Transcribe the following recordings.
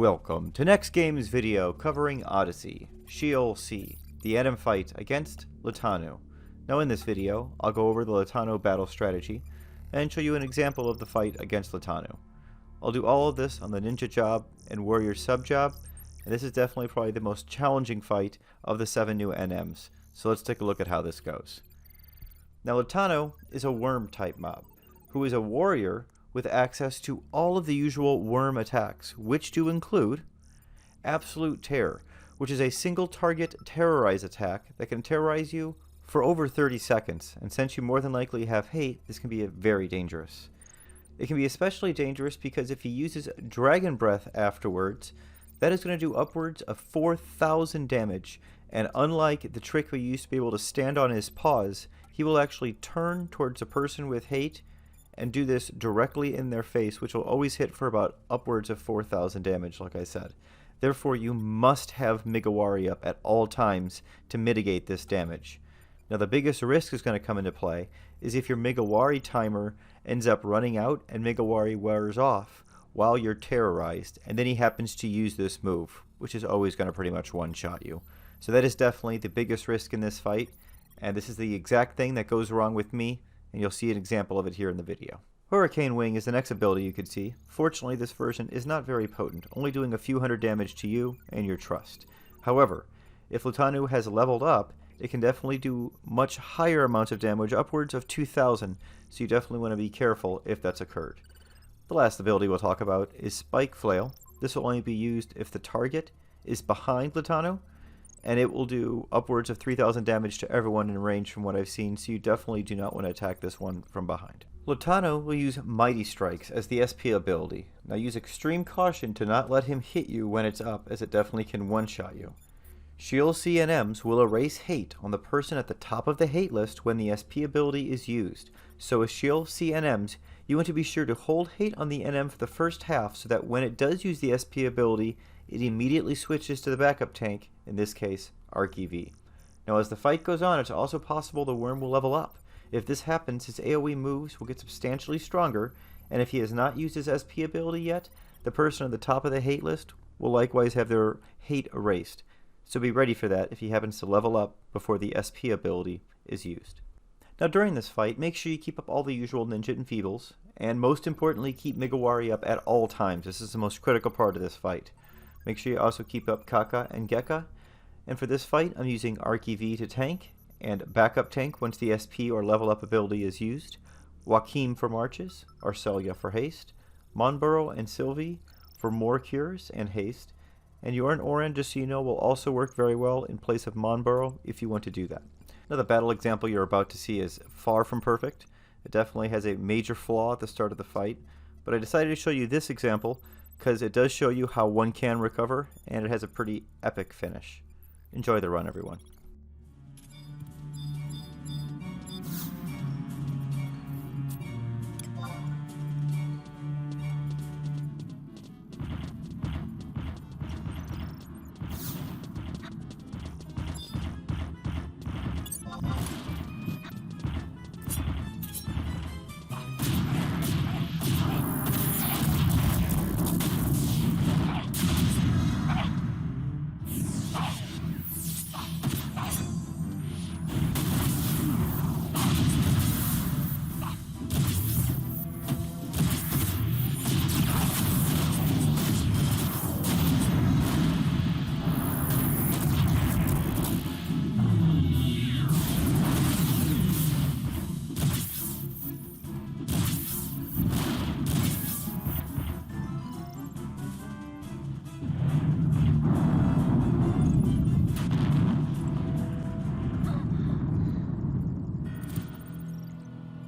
Welcome to NEXTGames video covering Odyssey Sheol C, the NM fight against Lotanu. Now in this video, I'll go over the Lotanu battle strategy and show you an example of the fight against Lotanu. I'll do all of this on the ninja job and warrior sub job, and this is definitely probably the most challenging fight of the 7 new NMs, so let's take a look at how this goes. Now Lotanu is a worm type mob, who is a warrior with access to all of the usual worm attacks, which do include Absolute Terror, which is a single target terrorize attack that can terrorize you for over 30 seconds, and since you more than likely have hate, this can be very dangerous. It can be especially dangerous because if he uses Dragon Breath afterwards, that is going to do upwards of 4,000 damage, and unlike the trick we used to be able to stand on his paws, he will actually turn towards a person with hate and do this directly in their face, which will always hit for about upwards of 4,000 damage, like I said. Therefore, you must have Migawari up at all times to mitigate this damage. Now, the biggest risk is going to come into play is if your Migawari timer ends up running out and Migawari wears off while you're terrorized, and then he happens to use this move, which is always going to pretty much one-shot you. So that is definitely the biggest risk in this fight, and this is the exact thing that goes wrong with me, and you'll see an example of it here in the video. Hurricane Wing is the next ability you could see. Fortunately, this version is not very potent, only doing a few hundred damage to you and your trust. However, if Lotanu has leveled up, it can definitely do much higher amounts of damage, upwards of 2,000, so you definitely want to be careful if that's occurred. The last ability we'll talk about is Spike Flail. This will only be used if the target is behind Lotanu, and it will do upwards of 3,000 damage to everyone in range from what I've seen, so you definitely do not want to attack this one from behind. Lotanu will use Mighty Strikes as the SP ability. Now use extreme caution to not let him hit you when it's up, as it definitely can one-shot you. Sheol C NMs will erase hate on the person at the top of the hate list when the SP ability is used. So with Sheol C NMs, you want to be sure to hold hate on the NM for the first half so that when it does use the SP ability, it immediately switches to the backup tank, in this case, ArcEV. Now as the fight goes on, it's also possible the worm will level up. If this happens, his AoE moves will get substantially stronger, and if he has not used his SP ability yet, the person at the top of the hate list will likewise have their hate erased. So be ready for that if he happens to level up before the SP ability is used. Now during this fight, make sure you keep up all the usual ninja enfeebles, and most importantly, keep Migawari up at all times. This is the most critical part of this fight. Make sure you also keep up Kaka and Gekka, and for this fight, I'm using ArcEV to tank, and backup tank once the SP or level up ability is used, Joachim for marches, Arcelia for haste, Monburo and Sylvie for more cures and haste, and Yorn Oran, just so you know, will also work very well in place of Monburo if you want to do that. Now the battle example you're about to see is far from perfect. It definitely has a major flaw at the start of the fight, but I decided to show you this example because it does show you how one can recover, and it has a pretty epic finish. Enjoy the run, everyone.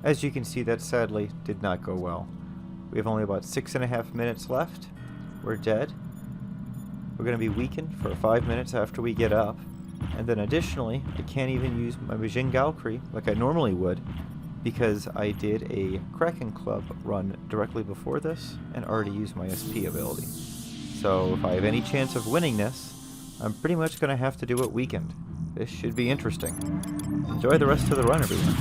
As you can see, that sadly did not go well. We have only about 6.5 minutes left. We're dead. We're going to be weakened for 5 minutes after we get up. And then additionally, I can't even use my Majin Galkri like I normally would because I did a Kraken Club run directly before this and already used my SP ability. So if I have any chance of winning this, I'm pretty much going to have to do it weakened. This should be interesting. Enjoy the rest of the run, everyone.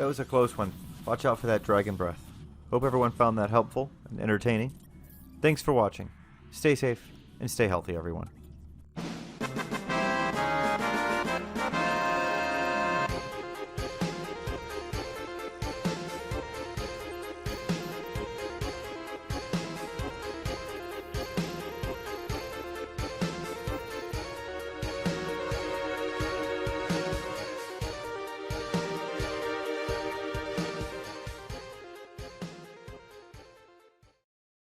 That was a close one. Watch out for that dragon breath. Hope everyone found that helpful and entertaining. Thanks for watching. Stay safe and stay healthy, everyone.